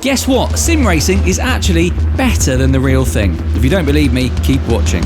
Guess what? Sim racing is actually better than the real thing. If you don't believe me, keep watching.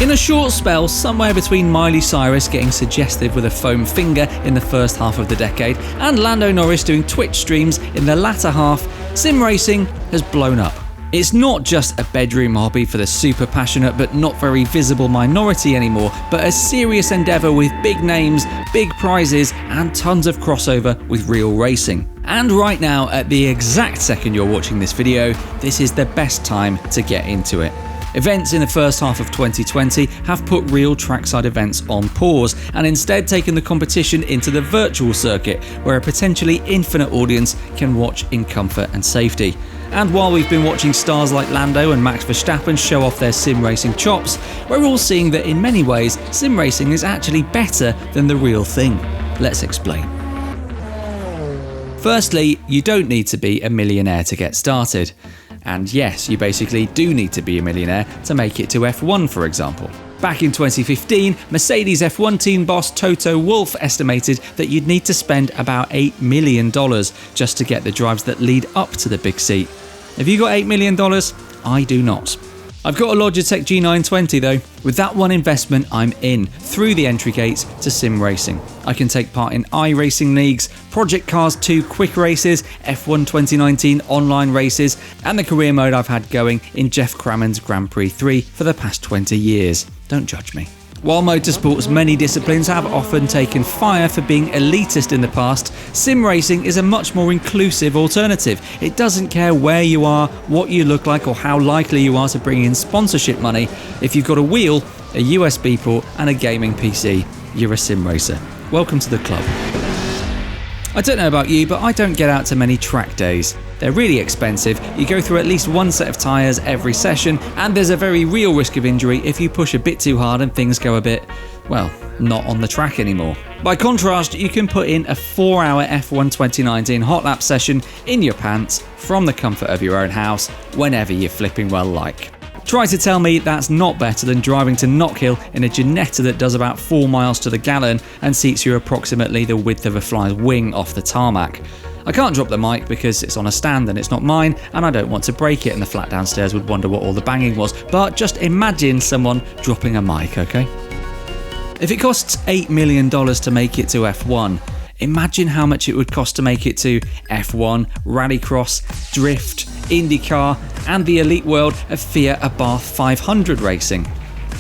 In a short spell, somewhere between Miley Cyrus getting suggestive with a foam finger in the first half of the decade and Lando Norris doing Twitch streams in the latter half, sim racing has blown up. It's not just a bedroom hobby for the super passionate but not very visible minority anymore, but a serious endeavour with big names, big prizes and tons of crossover with real racing. And right now, at the exact second you're watching this video, this is the best time to get into it. Events in the first half of 2020 have put real trackside events on pause and instead taken the competition into the virtual circuit, where a potentially infinite audience can watch in comfort and safety. And while we've been watching stars like Lando and Max Verstappen show off their sim racing chops, we're all seeing that in many ways, sim racing is actually better than the real thing. Let's explain. Firstly, you don't need to be a millionaire to get started. And yes, you basically do need to be a millionaire to make it to F1, for example. Back in 2015, Mercedes F1 team boss Toto Wolff estimated that you'd need to spend about $8 million just to get the drives that lead up to the big seat. Have you got $8 million? I do not. I've got a Logitech G920 though. With that one investment, I'm in through the entry gates to sim racing. I can take part in iRacing leagues, Project Cars 2 quick races, F1 2019 online races, and the career mode I've had going in Jeff Cramond's Grand Prix 3 for the past 20 years. Don't judge me. While motorsport's many disciplines have often taken fire for being elitist in the past, sim racing is a much more inclusive alternative. It doesn't care where you are, what you look like, or how likely you are to bring in sponsorship money. If you've got a wheel, a USB port, and a gaming PC, you're a sim racer. Welcome to the club. I don't know about you, but I don't get out to many track days. They're really expensive, you go through at least one set of tyres every session, and there's a very real risk of injury if you push a bit too hard and things go a bit, well, not on the track anymore. By contrast, you can put in a 4-hour F1 2019 hot lap session in your pants from the comfort of your own house whenever you're flipping well like. Try to tell me that's not better than driving to Knockhill in a Ginetta that does about 4 miles to the gallon and seats you approximately the width of a fly's wing off the tarmac. I can't drop the mic because it's on a stand and it's not mine, and I don't want to break it and the flat downstairs would wonder what all the banging was, but just imagine someone dropping a mic, okay? If it costs $8 million to make it to F1, imagine how much it would cost to make it to F1, Rallycross, Drift, IndyCar, and the elite world of Fiat Abarth 500 racing.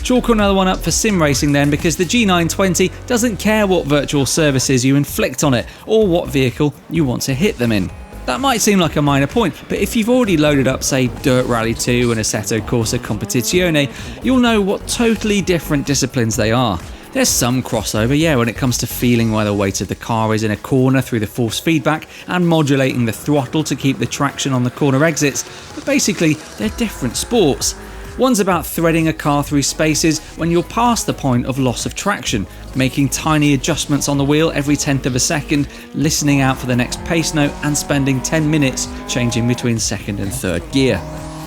Chalk another one up for sim racing then, because the G920 doesn't care what virtual services you inflict on it or what vehicle you want to hit them in. That might seem like a minor point, but if you've already loaded up, say, Dirt Rally 2 and Assetto Corsa Competizione, you'll know what totally different disciplines they are. There's some crossover, yeah, when it comes to feeling where the weight of the car is in a corner through the force feedback and modulating the throttle to keep the traction on the corner exits, but basically they're different sports. One's about threading a car through spaces when you're past the point of loss of traction, making tiny adjustments on the wheel every tenth of a second, listening out for the next pace note and spending 10 minutes changing between second and third gear.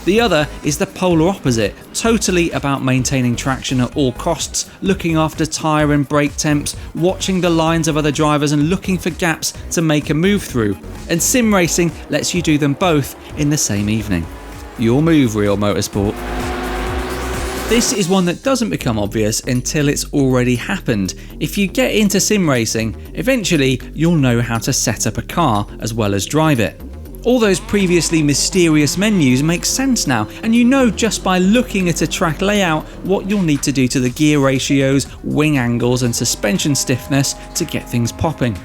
The other is the polar opposite, totally about maintaining traction at all costs, looking after tyre and brake temps, watching the lines of other drivers and looking for gaps to make a move through. And sim racing lets you do them both in the same evening. Your move, real motorsport. This is one that doesn't become obvious until it's already happened. If you get into sim racing, eventually you'll know how to set up a car as well as drive it. All those previously mysterious menus make sense now, and you know just by looking at a track layout what you'll need to do to the gear ratios, wing angles and suspension stiffness to get things popping.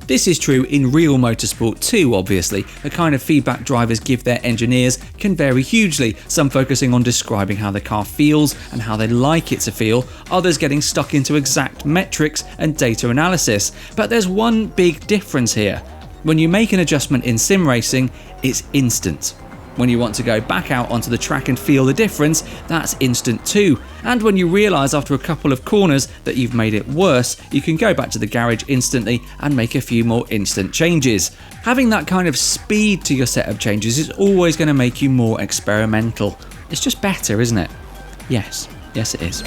This is true in real motorsport too, obviously. The kind of feedback drivers give their engineers can vary hugely, some focusing on describing how the car feels and how they'd like it to feel, others getting stuck into exact metrics and data analysis. But there's one big difference here. When you make an adjustment in sim racing, it's instant. When you want to go back out onto the track and feel the difference, that's instant too. And when you realise after a couple of corners that you've made it worse, you can go back to the garage instantly and make a few more instant changes. Having that kind of speed to your setup changes is always going to make you more experimental. It's just better, isn't it? Yes it is.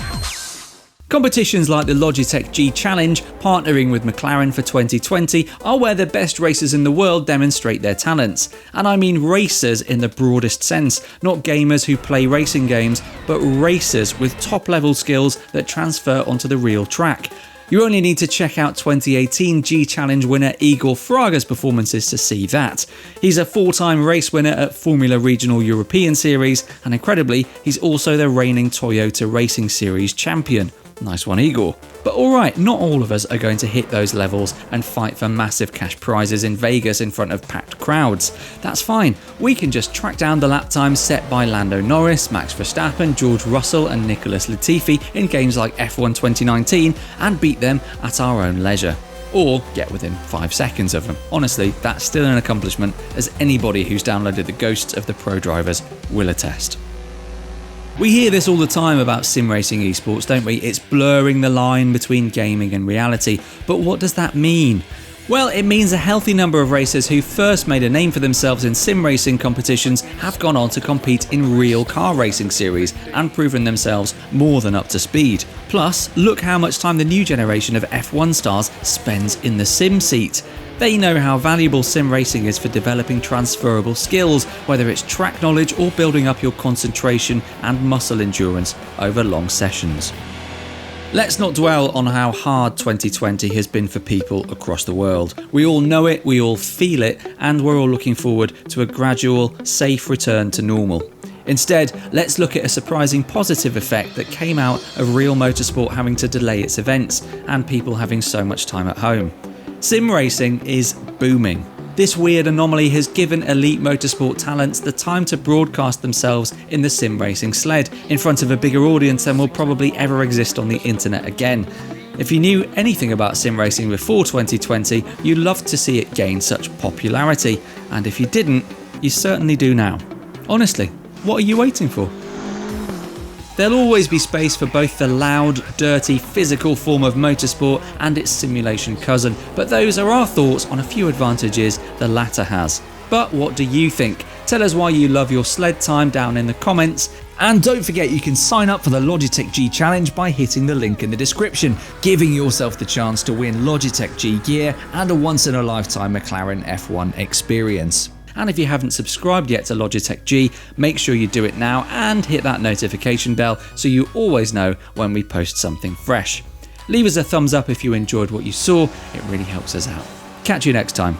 Competitions like the Logitech G Challenge, partnering with McLaren for 2020, are where the best racers in the world demonstrate their talents. And I mean racers in the broadest sense, not gamers who play racing games, but racers with top-level skills that transfer onto the real track. You only need to check out 2018 G Challenge winner Igor Fraga's performances to see that. He's a 4-time race winner at Formula Regional European Series, and incredibly, he's also the reigning Toyota Racing Series champion. Nice one, Igor. But alright, not all of us are going to hit those levels and fight for massive cash prizes in Vegas in front of packed crowds. That's fine. We can just track down the lap times set by Lando Norris, Max Verstappen, George Russell and Nicholas Latifi in games like F1 2019 and beat them at our own leisure. Or get within 5 seconds of them. Honestly, that's still an accomplishment, as anybody who's downloaded the Ghosts of the Pro Drivers will attest. We hear this all the time about sim racing esports, don't we? It's blurring the line between gaming and reality. But what does that mean? Well, it means a healthy number of racers who first made a name for themselves in sim racing competitions have gone on to compete in real car racing series and proven themselves more than up to speed. Plus, look how much time the new generation of F1 stars spends in the sim seat. They know how valuable sim racing is for developing transferable skills, whether it's track knowledge or building up your concentration and muscle endurance over long sessions. Let's not dwell on how hard 2020 has been for people across the world. We all know it, we all feel it, and we're all looking forward to a gradual, safe return to normal. Instead, let's look at a surprising positive effect that came out of real motorsport having to delay its events and people having so much time at home. Sim racing is booming. This weird anomaly has given elite motorsport talents the time to broadcast themselves in the sim racing sled in front of a bigger audience than will probably ever exist on the internet again. If you knew anything about sim racing before 2020, you'd love to see it gain such popularity, and if you didn't, you certainly do now. Honestly, what are you waiting for? There'll always be space for both the loud, dirty, physical form of motorsport and its simulation cousin, but those are our thoughts on a few advantages the latter has. But what do you think? Tell us why you love your sled time down in the comments. And don't forget you can sign up for the Logitech G Challenge by hitting the link in the description, giving yourself the chance to win Logitech G gear and a once-in-a-lifetime McLaren F1 experience. And if you haven't subscribed yet to Logitech G, make sure you do it now and hit that notification bell so you always know when we post something fresh. Leave us a thumbs up if you enjoyed what you saw, it really helps us out. Catch you next time.